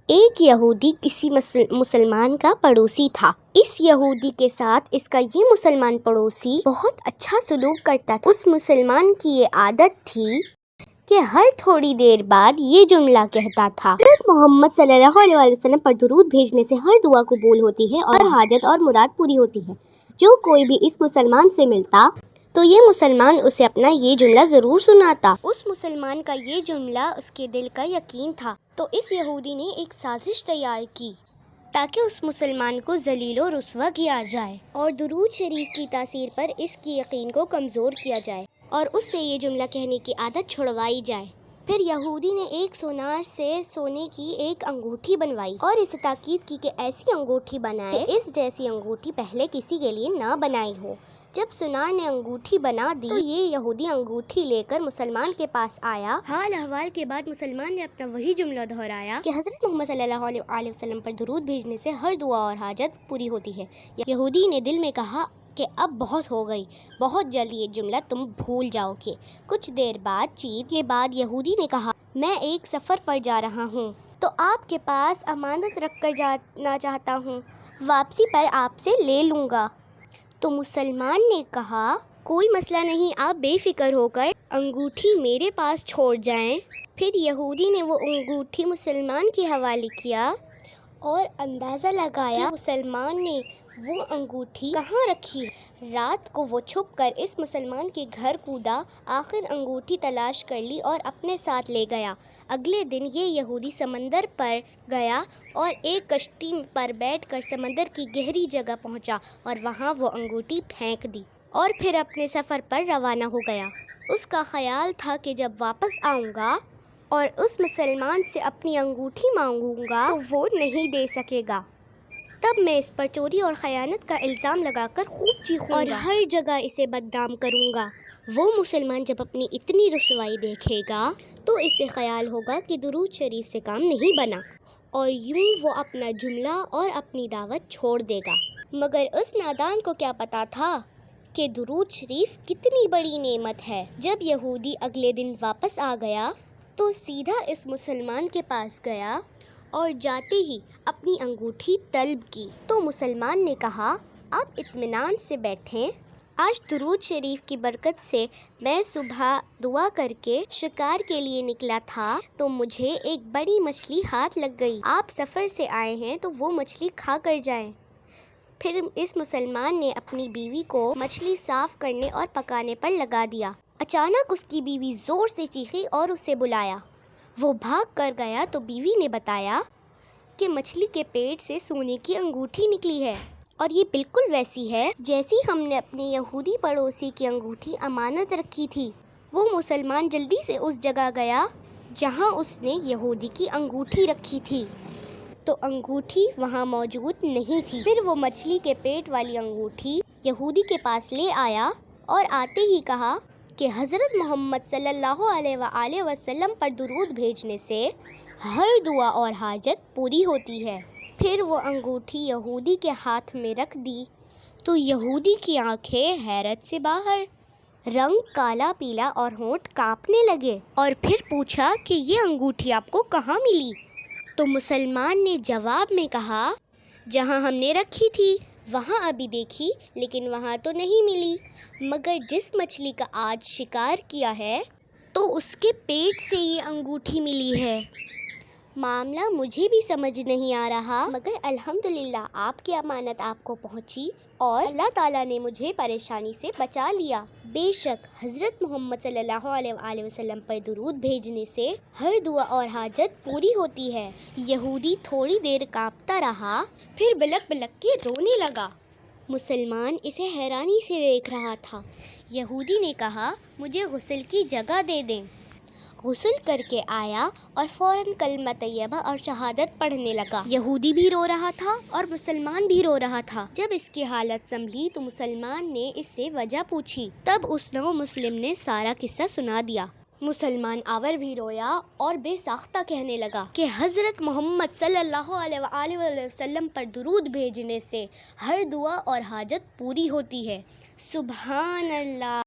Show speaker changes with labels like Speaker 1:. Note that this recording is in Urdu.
Speaker 1: ایک یہودی کسی مسلمان کا پڑوسی تھا۔ اس یہودی کے ساتھ اس کا یہ مسلمان پڑوسی بہت اچھا سلوک کرتا تھا۔ اس مسلمان کی یہ عادت تھی کہ ہر تھوڑی دیر بعد یہ جملہ کہتا تھا، حضرت محمد صلی اللہ علیہ وسلم پر درود بھیجنے سے ہر دعا قبول ہوتی ہے اور حاجت اور مراد پوری ہوتی ہے۔ جو کوئی بھی اس مسلمان سے ملتا تو یہ مسلمان اسے اپنا یہ جملہ ضرور سناتا۔ اس مسلمان کا یہ جملہ اس کے دل کا یقین تھا، تو اس یہودی نے ایک سازش تیار کی تاکہ اس مسلمان کو ذلیل و رسوا کیا جائے اور درود شریف کی تاثیر پر اس کی یقین کو کمزور کیا جائے اور اس سے یہ جملہ کہنے کی عادت چھڑوائی جائے۔ پھر یہودی نے ایک سونار سے سونے کی ایک انگوٹھی بنوائی اور اسے تاکید کی کہ ایسی انگوٹھی بنائے کہ اس جیسی انگوٹھی پہلے کسی کے لیے نہ بنائی ہو۔ جب سونار نے انگوٹھی بنا دی تو یہ یہودی انگوٹھی لے کر مسلمان کے پاس آیا۔ حال احوال کے بعد مسلمان نے اپنا وہی جملہ دہرایا کہ حضرت محمد صلی اللہ علیہ وسلم پر درود بھیجنے سے ہر دعا اور حاجت پوری ہوتی ہے۔ یہودی نے دل میں کہا کہ اب بہت ہو گئی، بہت جلد یہ جملہ تم بھول جاؤ گے۔ کچھ دیر بات چیت کے بعد یہودی نے کہا، میں ایک سفر پر جا رہا ہوں تو آپ کے پاس امانت رکھ کر جانا چاہتا ہوں، واپسی پر آپ سے لے لوں گا۔ تو مسلمان نے کہا، کوئی مسئلہ نہیں، آپ بے فکر ہو کر انگوٹھی میرے پاس چھوڑ جائیں۔ پھر یہودی نے وہ انگوٹھی مسلمان کے حوالے کیا اور اندازہ لگایا کہ مسلمان نے وہ انگوٹھی کہاں رکھی ہے۔ رات کو وہ چھپ کر اس مسلمان کے گھر کودا، آخر انگوٹھی تلاش کر لی اور اپنے ساتھ لے گیا۔ اگلے دن یہ یہودی سمندر پر گیا اور ایک کشتی پر بیٹھ کر سمندر کی گہری جگہ پہنچا اور وہاں وہ انگوٹھی پھینک دی اور پھر اپنے سفر پر روانہ ہو گیا۔ اس کا خیال تھا کہ جب واپس آؤں گا اور اس مسلمان سے اپنی انگوٹھی مانگوں گا تو وہ نہیں دے سکے گا، تب میں اس پر چوری اور خیانت کا الزام لگا کر خوب چیخوں گا اور ہر جگہ اسے بدنام کروں گا۔ وہ مسلمان جب اپنی اتنی رسوائی دیکھے گا تو اسے خیال ہوگا کہ درود شریف سے کام نہیں بنا اور یوں وہ اپنا جملہ اور اپنی دعوت چھوڑ دے گا۔ مگر اس نادان کو کیا پتا تھا کہ درود شریف کتنی بڑی نعمت ہے۔ جب یہودی اگلے دن واپس آ گیا تو سیدھا اس مسلمان کے پاس گیا اور جاتے ہی اپنی انگوٹھی طلب کی۔ تو مسلمان نے کہا، آپ اطمینان سے بیٹھیں، آج درود شریف کی برکت سے میں صبح دعا کر کے شکار کے لیے نکلا تھا تو مجھے ایک بڑی مچھلی ہاتھ لگ گئی۔ آپ سفر سے آئے ہیں تو وہ مچھلی کھا کر جائیں۔ پھر اس مسلمان نے اپنی بیوی کو مچھلی صاف کرنے اور پکانے پر لگا دیا۔ اچانک اس کی بیوی زور سے چیخی اور اسے بلایا۔ وہ بھاگ کر گیا تو بیوی نے بتایا کہ مچھلی کے پیٹ سے سونے کی انگوٹھی نکلی ہے اور یہ بالکل ویسی ہے جیسی ہم نے اپنے یہودی پڑوسی کی انگوٹھی امانت رکھی تھی۔ وہ مسلمان جلدی سے اس جگہ گیا جہاں اس نے یہودی کی انگوٹھی رکھی تھی تو انگوٹھی وہاں موجود نہیں تھی۔ پھر وہ مچھلی کے پیٹ والی انگوٹھی یہودی کے پاس لے آیا اور آتے ہی کہا کہ حضرت محمد صلی اللہ علیہ وسلم پر درود بھیجنے سے ہر دعا اور حاجت پوری ہوتی ہے۔ پھر وہ انگوٹھی یہودی کے ہاتھ میں رکھ دی تو یہودی کی آنکھیں حیرت سے باہر، رنگ کالا پیلا اور ہونٹ کانپنے لگے اور پھر پوچھا کہ یہ انگوٹھی آپ کو کہاں ملی؟ تو مسلمان نے جواب میں کہا، جہاں ہم نے رکھی تھی وہاں ابھی دیکھی لیکن وہاں تو نہیں ملی، مگر جس مچھلی کا آج شکار کیا ہے تو اس کے پیٹ سے یہ انگوٹھی ملی ہے۔ معاملہ مجھے بھی سمجھ نہیں آ رہا، مگر الحمدللہ آپ کی امانت آپ کو پہنچی اور اللہ تعالیٰ نے مجھے پریشانی سے بچا لیا۔ بے شک حضرت محمد صلی اللہ علیہ وسلم پر درود بھیجنے سے ہر دعا اور حاجت پوری ہوتی ہے۔ یہودی تھوڑی دیر کانپتا رہا، پھر بلک بلک کے رونے لگا۔ مسلمان اسے حیرانی سے دیکھ رہا تھا۔ یہودی نے کہا، مجھے غسل کی جگہ دے دیں۔ غسل کر کے آیا اور فوراً کلمہ طیبہ اور شہادت پڑھنے لگا۔ یہودی بھی رو رہا تھا اور مسلمان بھی رو رہا تھا۔ جب اس کی حالت سنبھلی تو مسلمان نے اس سے وجہ پوچھی، تب اس نو مسلم نے سارا قصہ سنا دیا۔ مسلمان آور بھی رویا اور بے ساختہ کہنے لگا کہ حضرت محمد صلی اللہ علیہ وسلم پر درود بھیجنے سے ہر دعا اور حاجت پوری ہوتی ہے۔ سبحان اللہ۔